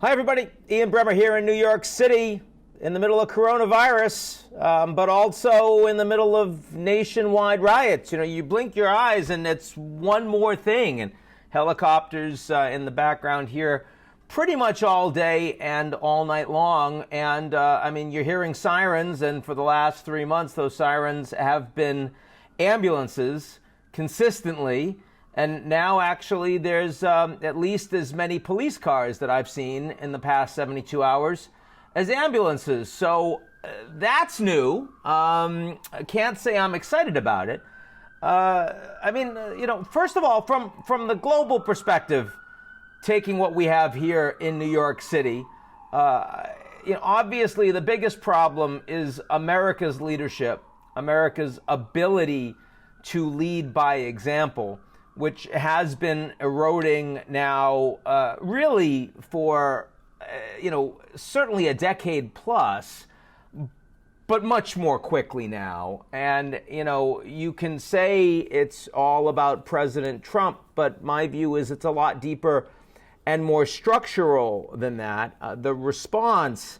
Hi, everybody. Ian Bremmer here in New York City in the middle of coronavirus, but also in the middle of nationwide riots. You know, you blink your eyes and it's one more thing. And helicopters in the background here pretty much all day and all night long. And I mean, you're hearing sirens. And for the last 3 months, those sirens have been ambulances consistently. And now, actually, there's at least as many police cars that I've seen in the past 72 hours as ambulances. So that's new. I can't say I'm excited about it. I mean, first of all, from the global perspective, taking what we have here in New York City, obviously the biggest problem is America's leadership, America's ability to lead by example, which has been eroding now really for, certainly a decade plus, but much more quickly now. And, you can say it's all about President Trump, but my view is it's a lot deeper and more structural than that. The response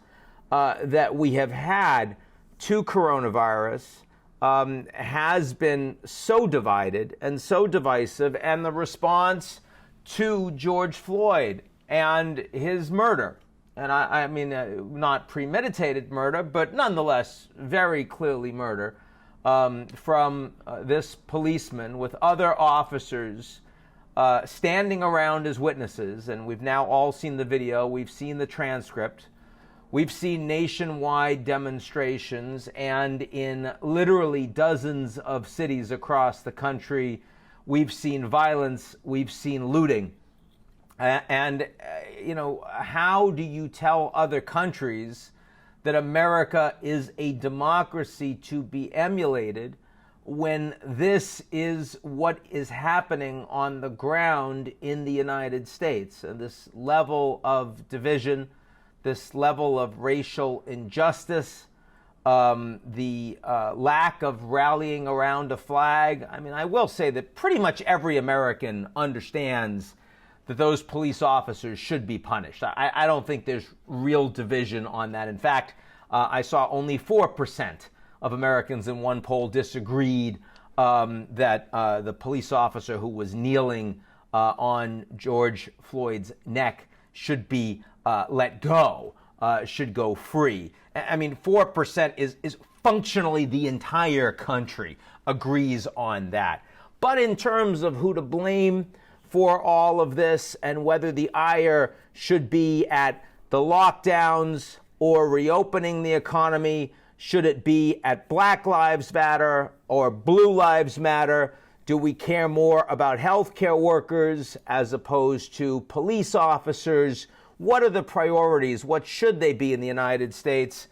that we have had to coronavirus has been so divided and so divisive, and the response to George Floyd and his murder, and I mean not premeditated murder, but nonetheless very clearly murder, from this policeman with other officers standing around as witnesses. And we've now all seen the video, we've seen the transcript. We've seen nationwide demonstrations, and in literally dozens of cities across the country, we've seen violence, we've seen looting. And how do you tell other countries that America is a democracy to be emulated when this is what is happening on the ground in the United States? And this level of division, this level of racial injustice, the lack of rallying around a flag. I mean, I will say that pretty much every American understands that those police officers should be punished. I don't think there's real division on that. In fact, I saw only 4% of Americans in one poll disagreed that the police officer who was kneeling on George Floyd's neck should be let go, should go free. I mean, 4% is functionally the entire country agrees on that. But in terms of who to blame for all of this and whether the ire should be at the lockdowns or reopening the economy, should it be at Black Lives Matter or Blue Lives Matter? Do we care more about healthcare workers as opposed to police officers? What are the priorities? What should they be in the United States?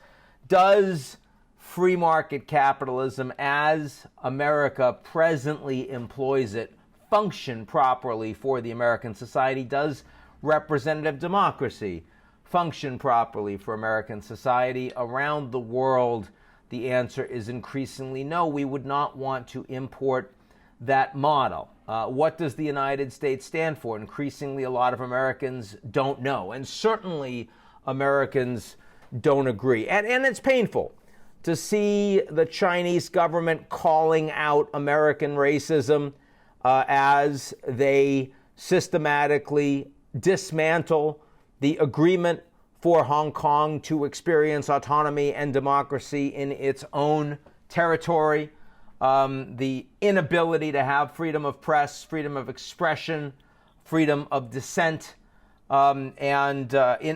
Does free market capitalism, as America presently employs it, function properly for the American society? Does representative democracy function properly for American society? Around the world, the answer is increasingly no. We would not want to import that model. What does the United States stand for? Increasingly, a lot of Americans don't know. And certainly, Americans don't agree. And it's painful to see the Chinese government calling out American racism as they systematically dismantle the agreement for Hong Kong to experience autonomy and democracy in its own territory. The inability to have freedom of press, freedom of expression, freedom of dissent, and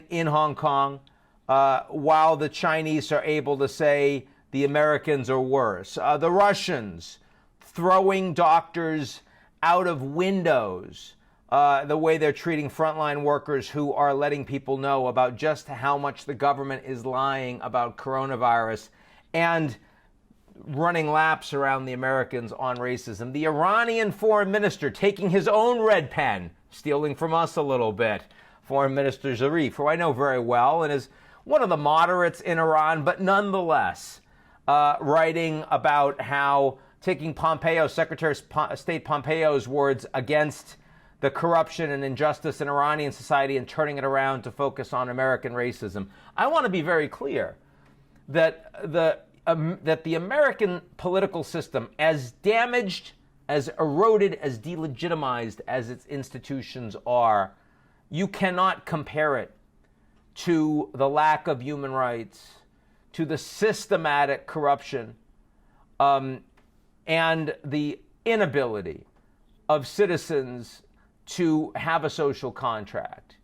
in Hong Kong, while the Chinese are able to say the Americans are worse. The Russians throwing doctors out of windows, the way they're treating frontline workers who are letting people know about just how much the government is lying about coronavirus, and running laps around the Americans on racism. The Iranian foreign minister taking his own red pen, stealing from us a little bit. Foreign Minister Zarif, who I know very well and is one of the moderates in Iran, but nonetheless writing about how, taking Pompeo, Secretary of State Pompeo's words against the corruption and injustice in Iranian society and turning it around to focus on American racism. I want to be very clear that the American political system, as damaged, as eroded, as delegitimized as its institutions are, you cannot compare it to the lack of human rights, to the systematic corruption, and the inability of citizens to have a social contract,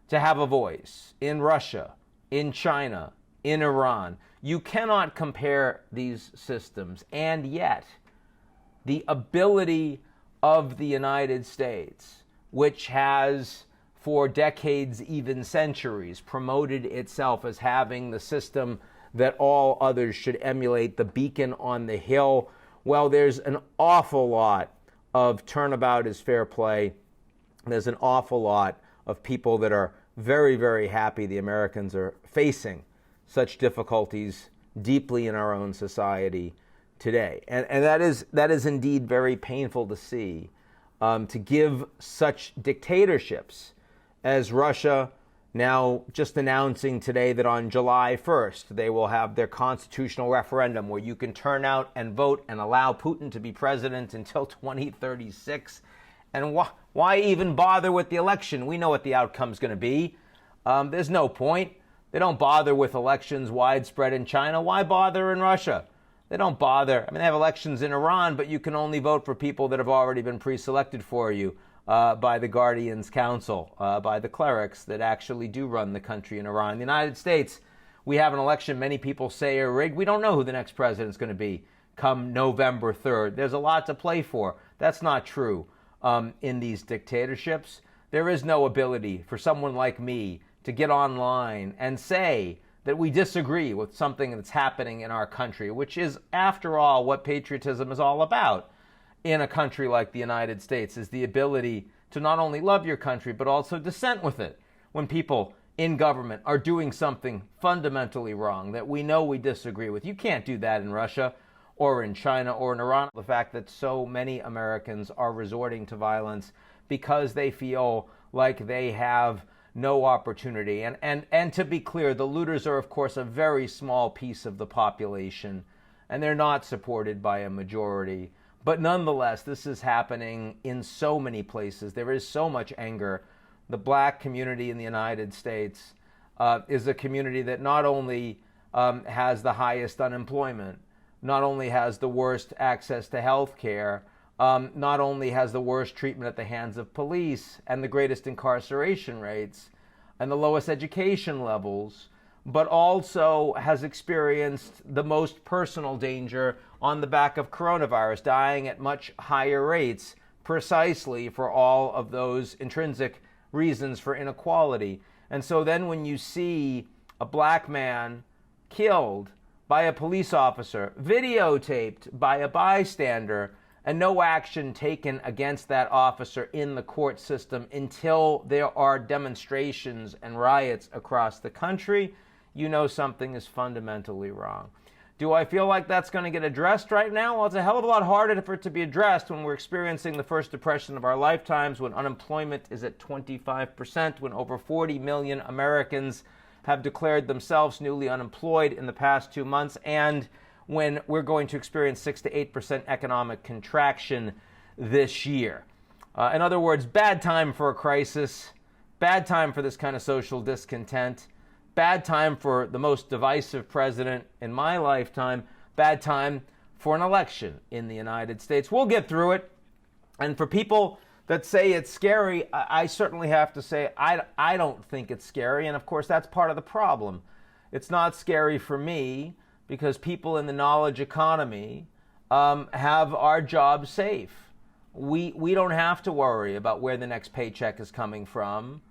to have a voice in Russia, in China, in Iran. You cannot compare these systems. And yet, the ability of the United States, which has for decades, even centuries, promoted itself as having the system that all others should emulate, the beacon on the hill, well, there's an awful lot of turnabout is fair play. There's an awful lot of people that are very, very happy the Americans are facing such difficulties deeply in our own society today. And that is indeed very painful to see, to give such dictatorships as Russia, now just announcing today that on July 1st, they will have their constitutional referendum where you can turn out and vote and allow Putin to be president until 2036. And why even bother with the election? We know what the outcome's going to be. There's no point. They don't bother with elections widespread in China. Why bother in Russia? They don't bother. I mean, they have elections in Iran, but you can only vote for people that have already been pre-selected for you by the Guardians Council, by the clerics that actually do run the country in Iran. In the United States, we have an election many people say are rigged. We don't know who the next president's going to be come November 3rd. There's a lot to play for. That's not true in these dictatorships. There is no ability for someone like me to get online and say that we disagree with something that's happening in our country, which is, after all, what patriotism is all about in a country like the United States, is the ability to not only love your country, but also dissent with it when people in government are doing something fundamentally wrong that we know we disagree with. You can't do that in Russia or in China or in Iran. The fact that so many Americans are resorting to violence because they feel like they have no opportunity. And to be clear, the looters are, of course, a very small piece of the population, and they're not supported by a majority. But nonetheless, this is happening in so many places. There is so much anger. The black community in the United States is a community that not only has the highest unemployment, not only has the worst access to health care, not only has the worst treatment at the hands of police and the greatest incarceration rates and the lowest education levels, but also has experienced the most personal danger on the back of coronavirus, dying at much higher rates, precisely for all of those intrinsic reasons for inequality. And so then when you see a black man killed by a police officer, videotaped by a bystander, and no action taken against that officer in the court system until there are demonstrations and riots across the country, you know something is fundamentally wrong. Do I feel like that's going to get addressed right now? Well, it's a hell of a lot harder for it to be addressed when we're experiencing the first depression of our lifetimes, when unemployment is at 25%, when over 40 million Americans have declared themselves newly unemployed in the past 2 months, and when we're going to experience 6 to 8% economic contraction this year. In other words, bad time for a crisis, bad time for this kind of social discontent, bad time for the most divisive president in my lifetime, bad time for an election in the United States. We'll get through it. And for people that say it's scary, I certainly have to say I don't think it's scary. And of course, that's part of the problem. It's not scary for me because people in the knowledge economy have our jobs safe. We don't have to worry about where the next paycheck is coming from.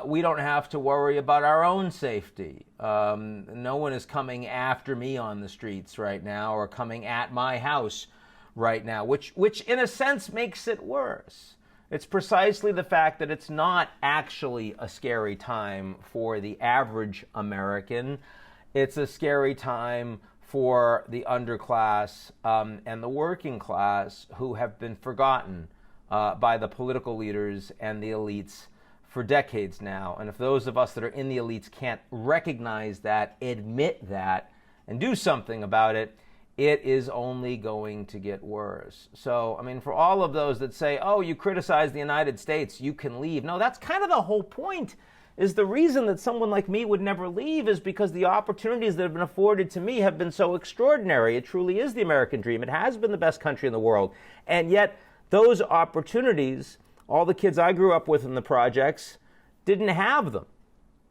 We don't have to worry about our own safety. No one is coming after me on the streets right now or coming at my house right now, which in a sense makes it worse. It's precisely the fact that it's not actually a scary time for the average American. It's a scary time for the underclass and the working class who have been forgotten by the political leaders and the elites for decades now. And if those of us that are in the elites can't recognize that, admit that, and do something about it, it is only going to get worse. So, I mean, for all of those that say, oh, you criticize the United States, you can leave. No, that's kind of the whole point. Is the reason that someone like me would never leave is because the opportunities that have been afforded to me have been so extraordinary. It truly is the American dream. It has been the best country in the world. And yet, those opportunities, all the kids I grew up with in the projects, didn't have them.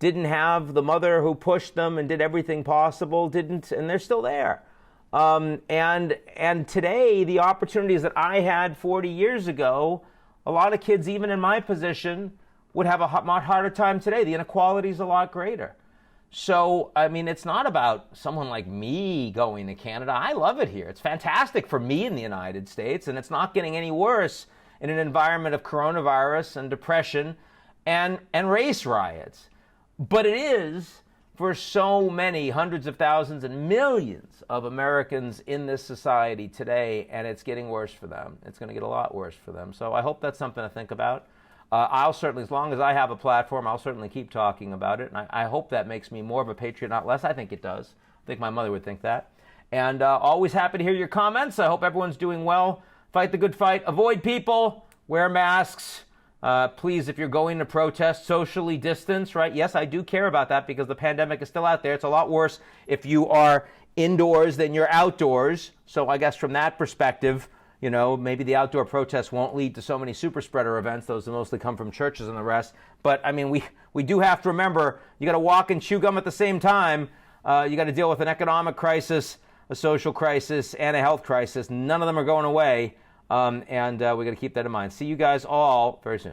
Didn't have the mother who pushed them and did everything possible, didn't, and they're still there. And today, the opportunities that I had 40 years ago, a lot of kids, even in my position, would have a much harder time today. The inequality is a lot greater. So, I mean, it's not about someone like me going to Canada. I love it here. It's fantastic for me in the United States, and it's not getting any worse in an environment of coronavirus and depression and race riots. But it is for so many hundreds of thousands and millions of Americans in this society today, and it's getting worse for them. It's going to get a lot worse for them. So I hope that's something to think about. I'll certainly, as long as I have a platform, I'll certainly keep talking about it. And I hope that makes me more of a patriot, not less. I think it does. I think my mother would think that. And always happy to hear your comments. I hope everyone's doing well. Fight the good fight. Avoid people. Wear masks. Please, if you're going to protest, socially distance, right? Yes, I do care about that because the pandemic is still out there. It's a lot worse if you are indoors than you're outdoors. So I guess from that perspective, you know, maybe the outdoor protests won't lead to so many super spreader events. Those mostly come from churches and the rest. But, I mean, we do have to remember, you got to walk and chew gum at the same time. You got to deal with an economic crisis, a social crisis, and a health crisis. None of them are going away. And we got to keep that in mind. See you guys all very soon.